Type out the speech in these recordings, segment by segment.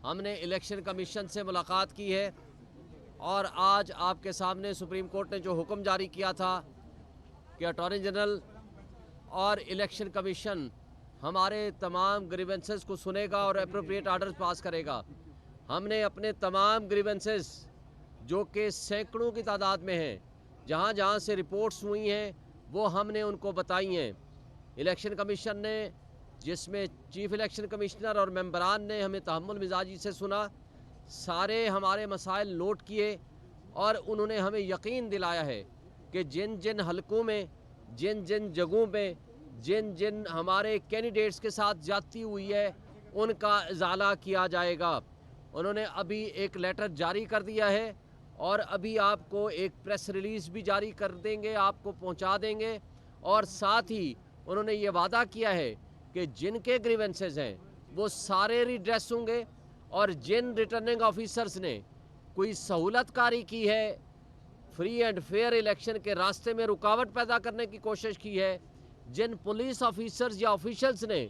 हमने election commission से मुलाकात की है और आज आपके सामने सुप्रीम कोर्ट ने जो हुक्म जारी किया था कि अटॉर्नी जनरल और इलेक्शन कमीशन हमारे तमाम ग्रीवेंसेस को सुनेगा और अप्रोप्रिएट आर्डर्स पास करेगा। हमने अपने तमाम ग्रीवेंसेस जो कि सैकड़ों की तादाद में हैं, जहाँ जहाँ से रिपोर्ट्स हुई हैं वो हमने उनको बताई हैं। इलेक्शन कमीशन ने, जिसमें चीफ इलेक्शन कमिश्नर और मेंबरान ने हमें तहम्मुल मिजाजी से सुना, सारे हमारे मसाइल नोट किए और उन्होंने हमें यकीन दिलाया है कि जिन जिन हलकों में, जिन जिन जगहों पे, जिन जिन हमारे कैंडिडेट्स के साथ ज्यादती हुई है उनका इजाला किया जाएगा। उन्होंने अभी एक लेटर जारी कर दिया है और अभी आपको एक प्रेस रिलीज़ भी जारी कर देंगे, आपको पहुंचा देंगे। और साथ ही उन्होंने ये वादा किया है कि जिनके ग्रीवेंसेस हैं वो सारे रिड्रेस होंगे और जिन रिटर्निंग ऑफिसर्स ने कोई सहूलतकारी की है, फ्री एंड फेयर इलेक्शन के रास्ते में रुकावट पैदा करने की कोशिश की है, जिन पुलिस ऑफिसर्स या ऑफिशियल्स ने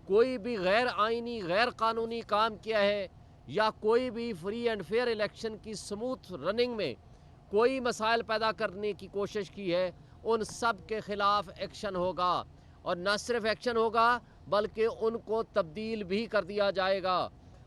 कोई भी गैर आइनी, गैर कानूनी काम किया है या कोई भी फ्री एंड फेयर इलेक्शन की स्मूथ रनिंग में कोई मसाइल पैदा करने की कोशिश की है, उन सब के ख़िलाफ़ एक्शन होगा। और न सिर्फ एक्शन होगा बल्कि उनको तब्दील भी कर दिया जाएगा।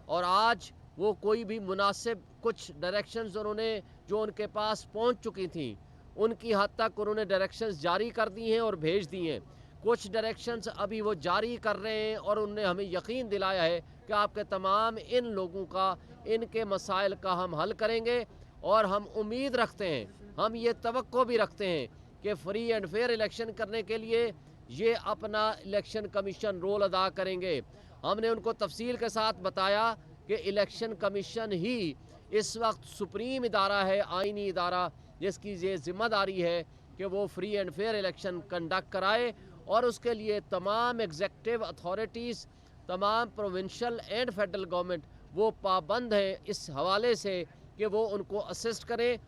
और आज वो कोई भी मुनासिब कुछ डायरेक्शंस उन्होंने जो उनके पास पहुंच चुकी थी उनकी हद तक उन्होंने डायरेक्शंस जारी कर दी हैं और भेज दी हैं। कुछ डायरेक्शंस अभी वो जारी कर रहे हैं और उन्होंने हमें यकीन दिलाया है कि आपके तमाम इन लोगों का, इनके मसाइल का हम हल करेंगे। और हम उम्मीद रखते हैं, हम ये तवक्को भी रखते हैं कि फ्री एंड फेयर इलेक्शन करने के लिए ये अपना इलेक्शन कमीशन रोल अदा करेंगे। हमने उनको तफसील के साथ बताया कि इलेक्शन कमीशन ही इस वक्त सुप्रीम इदारा है, आइनी इदारा, जिसकी ये ज़िम्मेदारी है कि वो free and fair election conduct कराए। और उसके लिए तमाम एग्जेक्टिव अथॉरिटीज़, तमाम प्रोविंशियल एंड फेडरल गवर्नमेंट वो पाबंद हैं इस हवाले से कि वो उनको असिस्ट करें।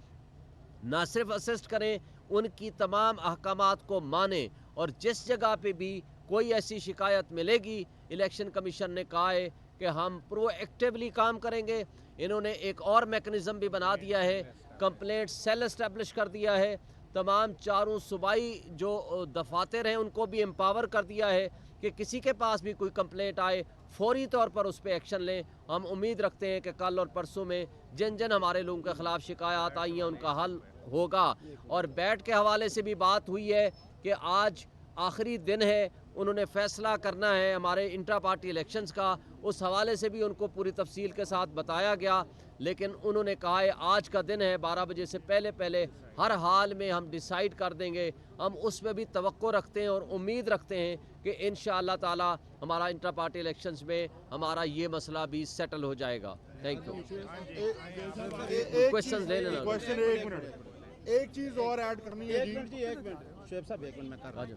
ना सिर्फ असिस्ट करें, उनकी तमाम अहकामात को माने। और जिस जगह पे भी कोई ऐसी शिकायत मिलेगी, इलेक्शन कमीशन ने कहा है कि हम प्रोएक्टिवली काम करेंगे। इन्होंने एक और मैकेनिज़्म भी बना दिया है, कंप्लेंट सेल इस्टेब्लिश कर दिया है। तमाम चारों सूबाई जो दफातर हैं उनको भी एम्पावर कर दिया है कि किसी के पास भी कोई कंप्लेंट आए फौरी तौर पर उस पर एक्शन लें। हम उम्मीद रखते हैं कि कल और परसों में जिन जिन हमारे लोगों के ख़िलाफ़ शिकायत आई हैं उनका हल होगा। और बैट के हवाले से भी बात हुई है कि आज आखिरी दिन है, उन्होंने फ़ैसला करना है हमारे इंट्रा पार्टी इलेक्शंस का, उस हवाले से भी उनको पूरी तफसील के साथ बताया गया। लेकिन उन्होंने कहा है आज का दिन है, 12 बजे से पहले पहले हर हाल में हम डिसाइड कर देंगे। हम उसमें भी तवक्को रखते हैं और उम्मीद रखते हैं कि इंशाअल्लाह ताला हमारा इंट्रा पार्टी इलेक्शंस में हमारा ये मसला भी सेटल हो जाएगा। Thank you. क्वेश्चन ले लेना। एक चीज और ऐड करनी है जी। एक मिनट शुएब साहब, एक मिनट मैं कर रहा हूं।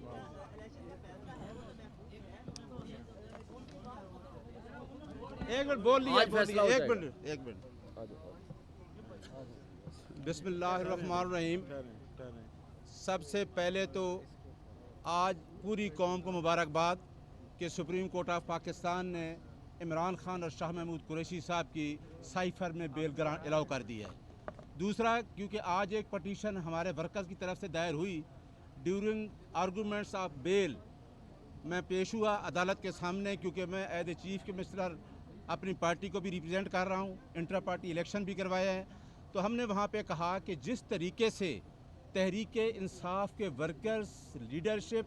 एक मिनट बोल लिया, एक मिनट। बिस्मिल्लाहिर्रहमानिर्रहीम। सबसे पहले तो आज पूरी कौम को मुबारकबाद कि सुप्रीम कोर्ट ऑफ पाकिस्तान ने इमरान खान और शाह महमूद कुरैशी साहब की साइफर में बेल ग्रांट अलाउ कर दी है। दूसरा, क्योंकि आज एक पटिशन हमारे वर्कर्स की तरफ से दायर हुई ड्यूरिंग आर्गूमेंट्स ऑफ बेल, मैं पेश हुआ अदालत के सामने, क्योंकि मैं एज ए चीफ कमिश्नर अपनी पार्टी को भी रिप्रेजेंट कर रहा हूँ, इंटर पार्टी इलेक्शन भी करवाया है। तो हमने वहाँ पे कहा कि जिस तरीके से तहरीक इंसाफ के workers, leadership,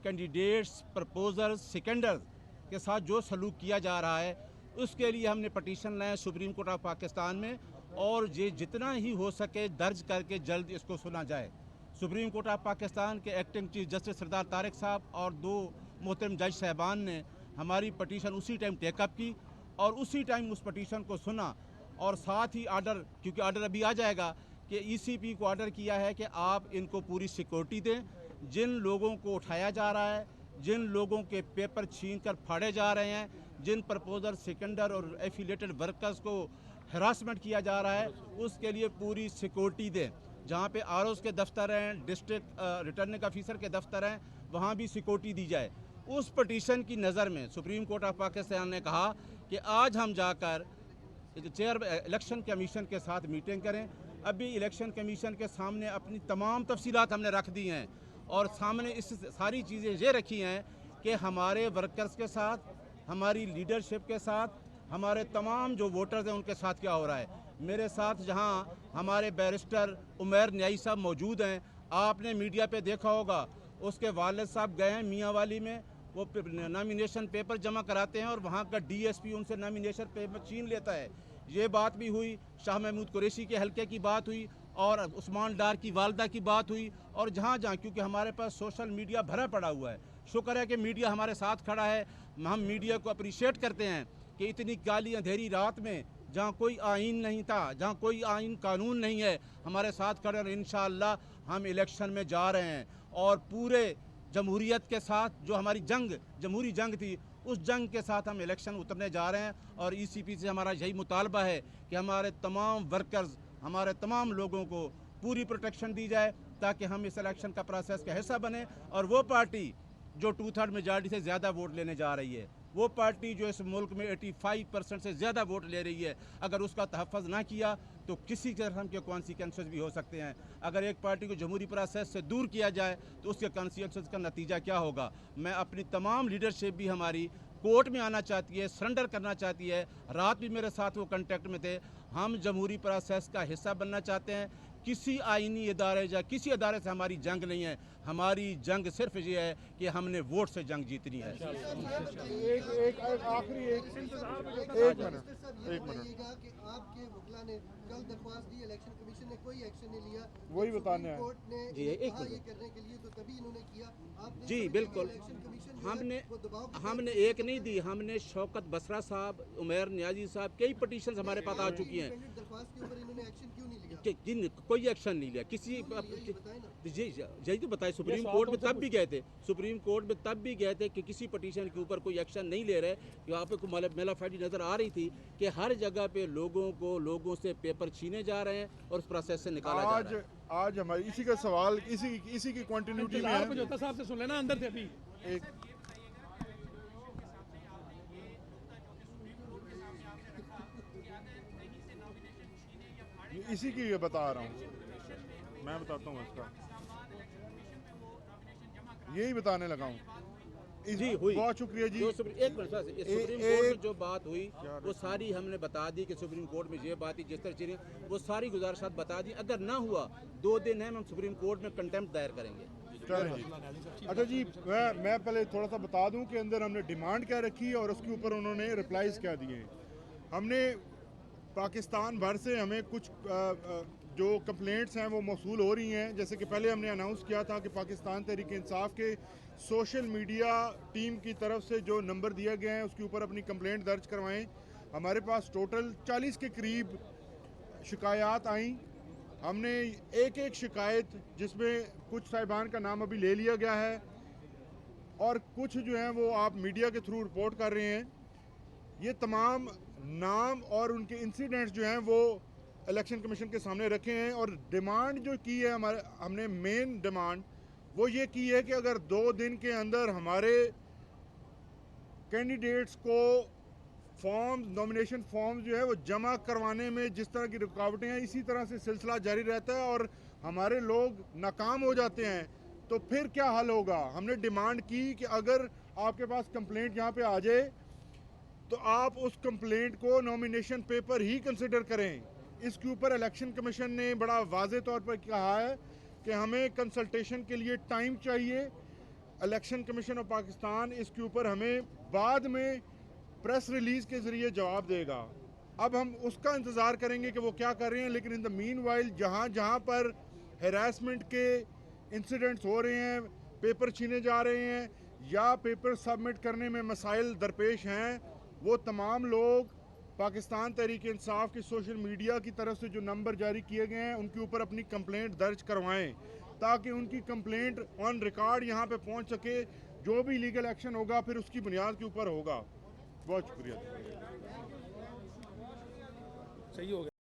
candidates, proposers, seconders के साथ जो सलूक किया जा रहा है, उसके लिए हमने पटिशन लाए सुप्रीम कोर्ट ऑफ पाकिस्तान में, और ये जितना ही हो सके दर्ज करके जल्द इसको सुना जाए। सुप्रीम कोर्ट ऑफ पाकिस्तान के एक्टिंग चीफ जस्टिस सरदार तारिक साहब और 2 मोहतरम जज साहबान ने हमारी पटिशन उसी टाइम टेकअप की और उसी टाइम उस पटिशन को सुना। और साथ ही आर्डर, क्योंकि आर्डर अभी आ जाएगा, कि ईसीपी को ऑर्डर किया है कि आप इनको पूरी सिक्योरिटी दें। जिन लोगों को उठाया जा रहा है, जिन लोगों के पेपर छीन कर फाड़े जा रहे हैं, जिन प्रपोजर, सेकेंडर और एफिलेटेड वर्कर्स को हरासमेंट किया जा रहा है, उसके लिए पूरी सिक्योरिटी दें। जहाँ पे आरओज़ के दफ्तर हैं, डिस्ट्रिक्ट रिटर्निंग ऑफिसर के दफ्तर हैं, वहाँ भी सिक्योरिटी दी जाए। उस पटिशन की नज़र में सुप्रीम कोर्ट ऑफ पाकिस्तान ने कहा कि आज हम जाकर चेयर इलेक्शन कमीशन के साथ मीटिंग करें। अभी इलेक्शन कमीशन के सामने अपनी तमाम तफसीलात हमने रख दी हैं और सामने इस सारी चीज़ें ये रखी हैं कि हमारे वर्कर्स के साथ, हमारी लीडरशिप के साथ, हमारे तमाम जो वोटर्स हैं उनके साथ क्या हो रहा है। मेरे साथ जहां हमारे बैरिस्टर उमैर न्याई साहब मौजूद हैं, आपने मीडिया पे देखा होगा, उसके वालिद साहब गए हैं मियांवाली में, वो नॉमिनेशन पेपर जमा कराते हैं और वहाँ का डीएसपी उनसे नॉमिनेशन पेपर छीन लेता है। ये बात भी हुई, शाह महमूद कुरैशी के हलके की बात हुई और उस्मान डार की वालदा की बात हुई। और जहाँ जहाँ, क्योंकि हमारे पास सोशल मीडिया भरा पड़ा हुआ है, शुक्र है कि मीडिया हमारे साथ खड़ा है। हम मीडिया को अप्रिशिएट करते हैं कि इतनी काली अंधेरी रात में जहाँ कोई आइन नहीं था, जहाँ कोई आइन कानून नहीं है, हमारे साथ खड़े और इंशाअल्लाह हम इलेक्शन में जा रहे हैं और पूरे जमहूरियत के साथ, जो हमारी जमहूरी जंग थी, उस जंग के साथ हम इलेक्शन उतरने जा रहे हैं। और ईसीपी से हमारा यही मुतालबा है कि हमारे तमाम वर्कर्स, हमारे तमाम लोगों को पूरी प्रोटेक्शन दी जाए ताकि हम इस इलेक्शन का प्रोसेस का हिस्सा बने और वो पार्टी जो 2/3 मेजॉरिटी से ज़्यादा वोट लेने जा रही है, वो पार्टी जो इस मुल्क में 85% से ज़्यादा वोट ले रही है, अगर उसका तहफ़्फ़ुज़ ना किया तो किसी किस्म के कॉन्सिक्वेंसेस भी हो सकते हैं। अगर एक पार्टी को जमहूरी प्रोसेस से दूर किया जाए तो उसके कॉन्सिक्वेंसेस का नतीजा क्या होगा। मैं अपनी तमाम लीडरशिप भी हमारी कोर्ट में आना चाहती है, सरेंडर करना चाहती है। रात भी मेरे साथ वो कांटेक्ट में थे। हम जमहूरी प्रोसेस का हिस्सा बनना चाहते हैं। किसी आईनी इदारे या किसी इदारे से हमारी जंग नहीं है, हमारी जंग सिर्फ ये है कि हमने वोट से जंग जीतनी है। एक आखिरी एक मिनट कि आपके वकील ने कल दरख्वास्त दी, इलेक्शन कमीशन ने कोई एक्शन नहीं लिया। वही बताना है कोर्ट ने जी, एक कहा मिनट। ये करने के लिए, तो तभी इन्होंने किया। आपने जी बिल्कुल, इलेक्शन कमीशन जो है, वो दबाव के हमने एक नहीं दी, हमने शौकत बसरा साहब, उमैर न्याजी साहब, कई पटिशन हमारे पास आ चुकी हैं। दरख्वास्त के ऊपर इन्होंने एक्शन क्यों नहीं लिया? जिन कोई एक्शन नहीं लिया किसी बताए ना। जी, यही तो बताए। सुप्रीम कोर्ट में तब भी गए थे, सुप्रीम कोर्ट में तब भी गए थे कि किसी पटिशन के ऊपर कोई एक्शन नहीं ले रहे। यहाँ पे मेलाफाइडी नज़र आ रही थी कि हर जगह पे लोगों से पेपर छीने जा रहे हैं और उस प्रोसेस से निकाला जा रहा है। आज हमारी इसी का सवाल इसी की कंटिन्यूटी में है। जोता साहब से सुन लेना, अंदर थे अभी। एक इसी की ये बता रहा हूँ, मैं बताता हूँ इसका, यही बताने लगा हूँ। जी हुई, बहुत शुक्रिया जी। एक मिनट, सुप्रीम कोर्ट में जो बात हुई वो सारी हमने बता दी कि सुप्रीम कोर्ट में ये बात थी, जिस तरह चीजें, वो सारी गुजारिशात बता दी। अगर ना हुआ 2 दिन है, हम सुप्रीम कोर्ट में कंटेम्प्ट दायर करेंगे। चलें जी। अच्छा जी, मैं पहले थोड़ा सा बता दूं कि अंदर हमने डिमांड क्या रखी है और उसके ऊपर उन्होंने रिप्लाईज क्या दिए हैं। हमने पाकिस्तान भर से हमें कुछ जो कंप्लेंट्स हैं वो मौसूल हो रही हैं। जैसे कि पहले हमने अनाउंस किया था कि पाकिस्तान तहरीक इंसाफ के सोशल मीडिया टीम की तरफ से जो नंबर दिया गया है उसके ऊपर अपनी कंप्लेंट दर्ज करवाएं। हमारे पास टोटल 40 के करीब शिकायत आई। हमने एक शिकायत, जिसमें कुछ साहिबान का नाम अभी ले लिया गया है और कुछ जो हैं वो आप मीडिया के थ्रू रिपोर्ट कर रहे हैं। ये तमाम नाम और उनके इंसिडेंट्स जो हैं वो इलेक्शन कमीशन के सामने रखे हैं। और डिमांड जो की है हमने मेन डिमांड वो ये की है कि अगर 2 दिन के अंदर हमारे कैंडिडेट्स को नॉमिनेशन फॉर्म जो है वो जमा करवाने में जिस तरह की रुकावटें हैं, इसी तरह से सिलसिला जारी रहता है और हमारे लोग नाकाम हो जाते हैं, तो फिर क्या हल होगा। हमने डिमांड की कि अगर आपके पास कंप्लेंट यहाँ पे आ जाए तो आप उस कंप्लेंट को नॉमिनेशन पेपर ही कंसिडर करें। इसके ऊपर इलेक्शन कमीशन ने बड़ा वाज़े तौर पर कहा है कि हमें कंसल्टेशन के लिए टाइम चाहिए। इलेक्शन कमीशन ऑफ पाकिस्तान इसके ऊपर हमें बाद में प्रेस रिलीज़ के ज़रिए जवाब देगा। अब हम उसका इंतज़ार करेंगे कि वो क्या कर रहे हैं। लेकिन इन द मीन वाइल जहाँ पर हैरासमेंट के इंसिडेंट्स हो रहे हैं, पेपर छीने जा रहे हैं या पेपर सबमिट करने में मसाइल दरपेश हैं, वो तमाम लोग पाकिस्तान तहरीक इंसाफ की सोशल मीडिया की तरफ से जो नंबर जारी किए गए हैं उनके ऊपर अपनी कंप्लेंट दर्ज करवाएं ताकि उनकी कंप्लेंट ऑन रिकॉर्ड यहाँ पे पहुँच सके। जो भी लीगल एक्शन होगा फिर उसकी बुनियाद के ऊपर होगा। बहुत शुक्रिया। सही हो गया।